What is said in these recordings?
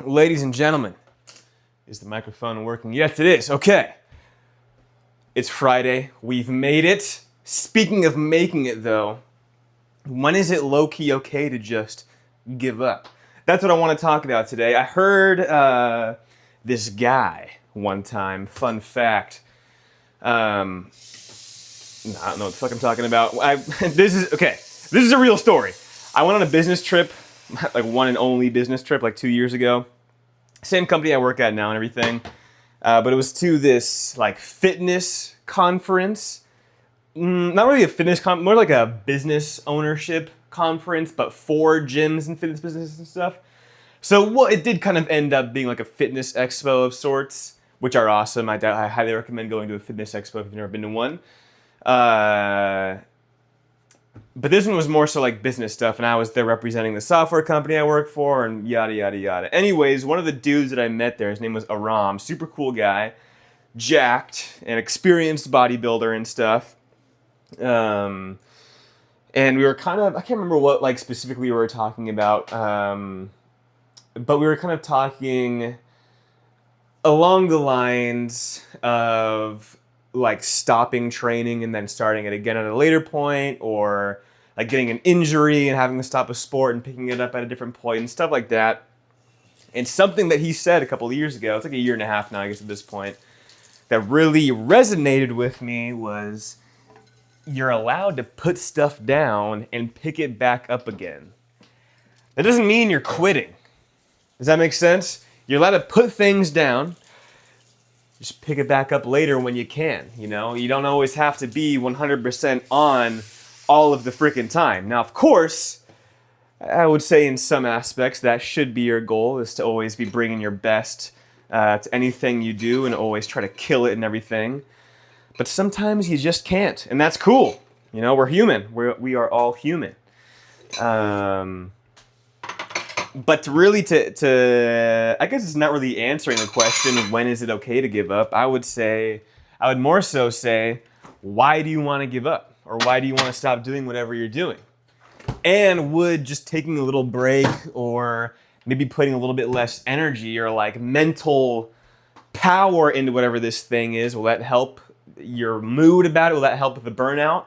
Ladies and gentlemen, is the microphone working? Yes, it is. Okay. It's Friday. We've made it. Speaking of making it, though, when is it low-key okay to just give up? That's what I want to talk about today. I heard this guy one time, fun fact. I don't know what the fuck I'm talking about. This is a real story. I went on a business trip, like one and only business trip, like 2 years ago. Same company I work at now and everything. But it was to this like fitness conference. Not really a fitness conference, more like a business ownership conference, but for gyms and fitness businesses and stuff. So it did kind of end up being like a fitness expo of sorts, which are awesome. I highly recommend going to a fitness expo if you've never been to one. But this one was more so like business stuff, and I was there representing the software company I work for, and yada, yada, yada. Anyways, one of the dudes that I met there, his name was Aram, super cool guy, jacked, and experienced bodybuilder and stuff. And we were kind of, I can't remember what like specifically we were talking about, but we were kind of talking along the lines of like stopping training and then starting it again at a later point, or like getting an injury and having to stop a sport and picking it up at a different point and stuff like that. And something that he said a couple of years ago, it's like a year and a half now, I guess at this point, that really resonated with me was you're allowed to put stuff down and pick it back up again. That doesn't mean you're quitting. Does that make sense? You're allowed to put things down, just pick it back up later when you can, you know? You don't always have to be 100% on all of the freaking time. Now, of course, I would say in some aspects that should be your goal, is to always be bringing your best to anything you do and always try to kill it and everything. But sometimes you just can't, and that's cool. You know, we're human. We are all human. But to I guess it's not really answering the question, when is it okay to give up? I would more so say, why do you want to give up? Or why do you want to stop doing whatever you're doing? And would just taking a little break, or maybe putting a little bit less energy or like mental power into whatever this thing is, will that help your mood about it? Will that help with the burnout?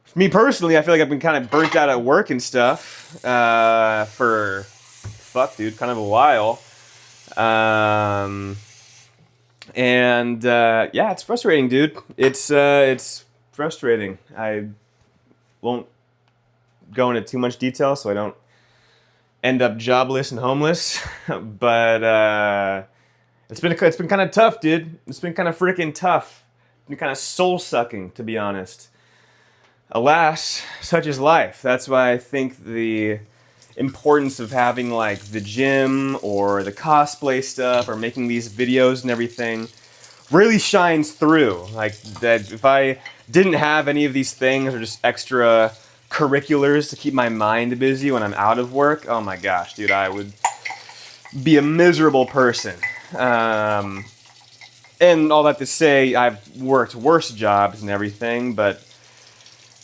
For me personally, I feel like I've been kind of burnt out at work and stuff for kind of a while. Yeah, it's frustrating, dude. It's frustrating. I won't go into too much detail so I don't end up jobless and homeless. But it's been kind of tough, dude. It's been kind of freaking tough. It's been kind of soul-sucking, to be honest. Alas, such is life. That's why I think the importance of having like the gym or the cosplay stuff or making these videos and everything really shines through. Like that, if I didn't have any of these things or just extra curriculars to keep my mind busy when I'm out of work, oh my gosh, dude, I would be a miserable person. And all that to say, I've worked worse jobs and everything, but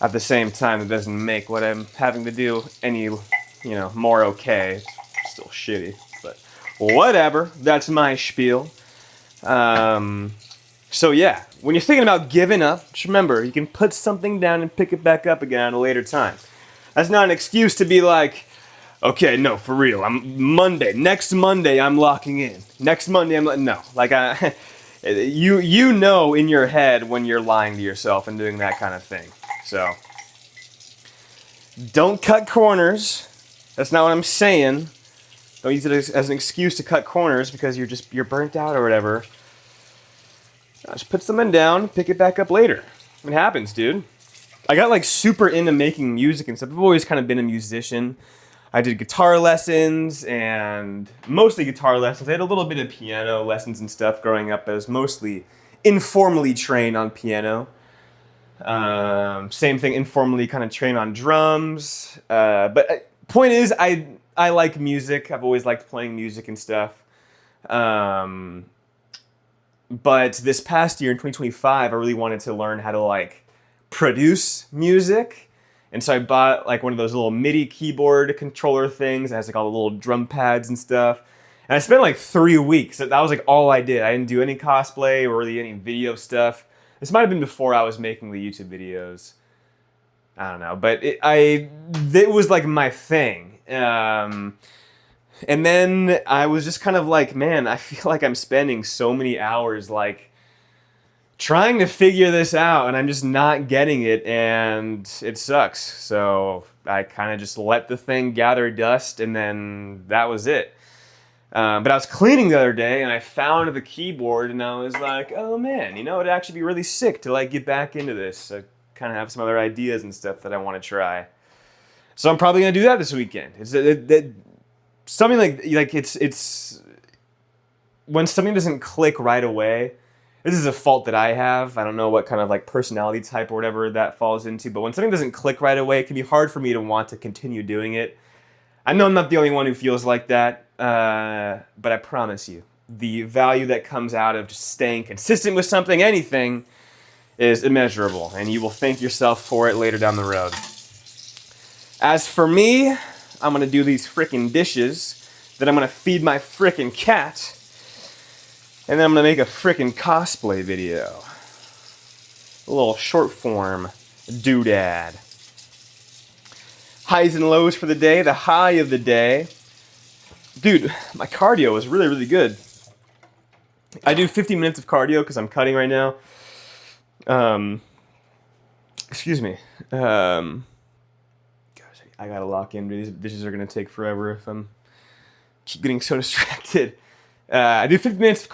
at the same time, it doesn't make what I'm having to do any, more okay. It's still shitty, but whatever. That's my spiel. So yeah, when you're thinking about giving up, just remember, you can put something down and pick it back up again at a later time. That's not an excuse to be like, okay, no, for real, next Monday, I'm locking in. Next Monday, no. Like, you know in your head when you're lying to yourself and doing that kind of thing. So, don't cut corners. That's not what I'm saying. Don't use it as an excuse to cut corners because you're burnt out or whatever. Just put something down, pick it back up later. It happens, dude. I got like super into making music and stuff. I've always kind of been a musician. I did guitar lessons, and mostly guitar lessons. I had a little bit of piano lessons and stuff growing up. I was mostly informally trained on piano. Same thing, informally kind of trained on drums. But point is, I like music. I've always liked playing music and stuff. But this past year in 2025, I really wanted to learn how to like produce music. And so I bought like one of those little MIDI keyboard controller things that has like all the little drum pads and stuff. And I spent like 3 weeks. That was like all I did. I didn't do any cosplay or really any video stuff. This might have been before I was making the YouTube videos. I don't know, but it was like my thing. And then I was just kind of like, man, I feel like I'm spending so many hours like trying to figure this out, and I'm just not getting it, and it sucks. So I kind of just let the thing gather dust, and then that was it. But I was cleaning the other day, and I found the keyboard, and I was like, oh man, it'd actually be really sick to like get back into this. I kind of have some other ideas and stuff that I want to try. So I'm probably gonna do that this weekend. Something like it's when something doesn't click right away. This is a fault that I have. I don't know what kind of like personality type or whatever that falls into, but when something doesn't click right away, it can be hard for me to want to continue doing it. I know I'm not the only one who feels like that, but I promise you, the value that comes out of just staying consistent with something, anything, is immeasurable, and you will thank yourself for it later down the road. As for me, I'm gonna do these frickin' dishes, then I'm gonna feed my frickin' cat, and then I'm gonna make a frickin' cosplay video. A little short form doodad. Highs and lows for the day. The high of the day. Dude, my cardio is really, really good. I do 50 minutes of cardio because I'm cutting right now. Excuse me. Gosh, I gotta lock in. These dishes are gonna take forever if I'm keep getting so distracted. I do 50 minutes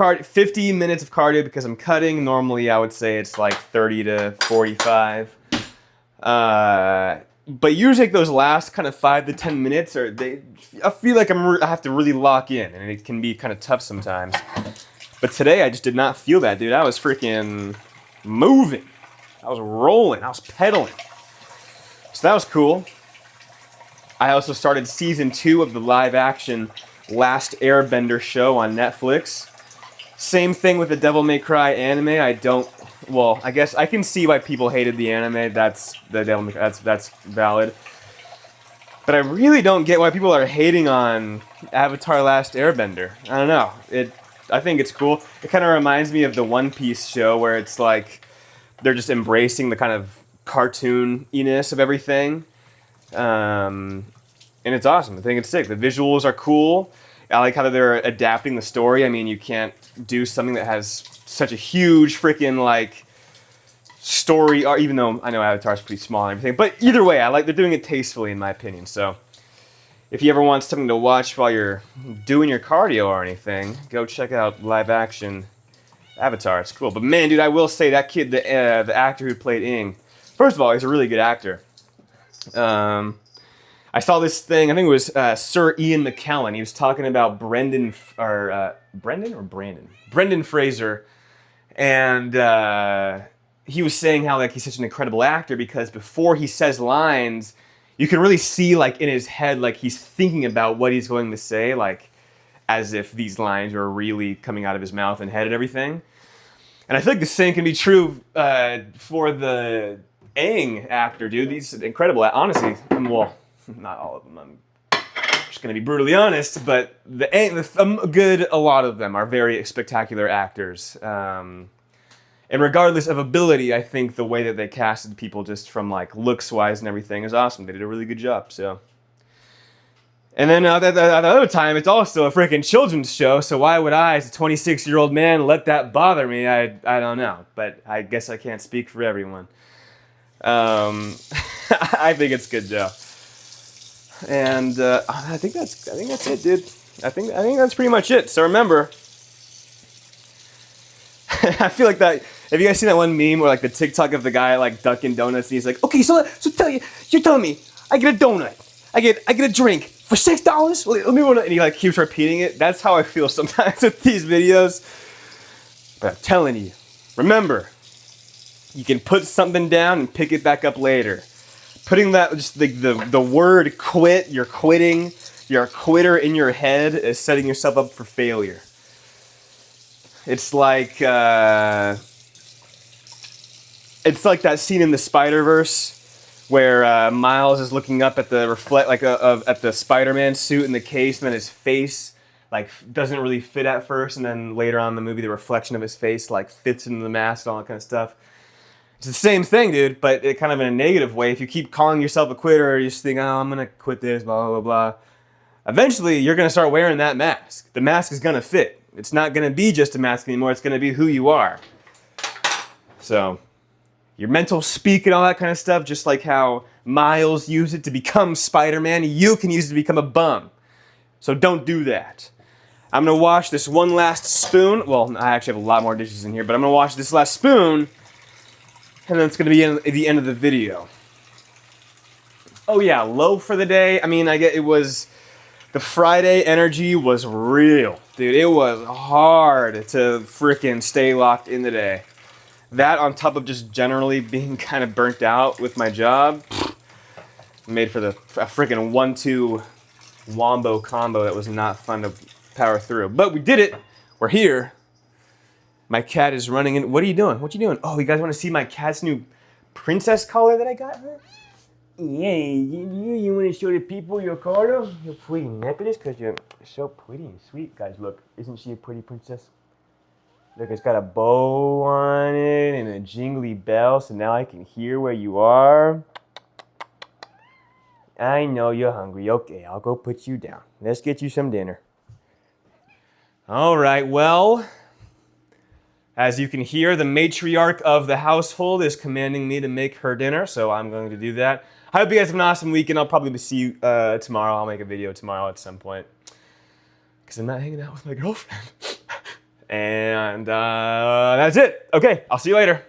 of cardio because I'm cutting. Normally, I would say it's like 30 to 45. But usually, like those last kind of 5 to 10 minutes, I feel like I have to really lock in, and it can be kind of tough sometimes. But today, I just did not feel that, dude. I was freaking moving. I was rolling. I was pedaling. So that was cool. I also started season 2 of the live-action Last Airbender show on Netflix. Same thing with the Devil May Cry anime. I guess I can see why people hated the anime. That's valid. But I really don't get why people are hating on Avatar Last Airbender. I don't know. I think it's cool. It kind of reminds me of the One Piece show where it's like they're just embracing the kind of cartoon-iness of everything. And it's awesome. I think it's sick. The visuals are cool. I like how they're adapting the story. I mean, you can't do something that has such a huge freaking like story, or even though I know Avatar's pretty small and everything. But either way, they're doing it tastefully in my opinion. So if you ever want something to watch while you're doing your cardio or anything, go check out live action Avatar. It's cool. But man, dude, I will say that kid, the actor who played Aang, first of all, he's a really good actor. I saw this thing, I think it was Sir Ian McKellen. He was talking about Brendan Fraser. And he was saying how like he's such an incredible actor because before he says lines, you can really see like in his head, like he's thinking about what he's going to say, like as if these lines are really coming out of his mouth and head and everything. And I feel like the same can be true for the Aang actor, dude. He's incredible. Honestly, well, not all of them. I'm just going to be brutally honest, but a lot of them are very spectacular actors. And regardless of ability, I think the way that they casted people just from like looks-wise and everything is awesome. They did a really good job. So, and then at the other time, it's also a freaking children's show. So why would I, as a 26-year-old man, let that bother me? I don't know, but I guess I can't speak for everyone. I think it's good though. And I think that's it, dude. I think that's pretty much it. So remember, I feel like that. Have you guys seen that one meme where like the TikTok of the guy like Dunkin' Donuts and he's like, okay, so you're telling me I get a donut, I get a drink for $6? Let me and he like keeps repeating it. That's how I feel sometimes with these videos. But I'm telling you, remember, you can put something down and pick it back up later. Putting that, just the word quit, you're quitting, you're a quitter in your head is setting yourself up for failure. It's like that scene in the Spider-Verse where Miles is looking up at the at the Spider-Man suit in the case, and then his face like doesn't really fit at first, and then later on in the movie, the reflection of his face like fits into the mask and all that kind of stuff. It's the same thing, dude, but it kind of in a negative way. If you keep calling yourself a quitter, or you just think, oh, I'm gonna quit this, blah blah blah. Eventually, you're gonna start wearing that mask. The mask is gonna fit. It's not gonna be just a mask anymore. It's gonna be who you are. So, your mental speak and all that kind of stuff, just like how Miles used it to become Spider-Man, you can use it to become a bum. So don't do that. I'm gonna wash this one last spoon. Well, I actually have a lot more dishes in here, but I'm gonna wash this last spoon, and then it's gonna be at the end of the video. Oh yeah, low for the day. I mean, I get it was, the Friday energy was real. Dude, it was hard to frickin' stay locked in the day. That on top of just generally being kind of burnt out with my job, made for a frickin' 1-2 wombo combo that was not fun to power through. But we did it. We're here. My cat is running in. What are you doing? What you doing? Oh, you guys want to see my cat's new princess collar that I got her? Yeah, you want to show the people your collar? Your pretty necklace? Because you're so pretty and sweet. Guys, look. Isn't she a pretty princess? Look, it's got a bow on it and a jingly bell, so now I can hear where you are. I know you're hungry. Okay, I'll go put you down. Let's get you some dinner. All right, well, as you can hear, the matriarch of the household is commanding me to make her dinner, so I'm going to do that. I hope you guys have an awesome weekend. I'll probably see you tomorrow. I'll make a video tomorrow at some point, because I'm not hanging out with my girlfriend. And that's it. Okay, I'll see you later.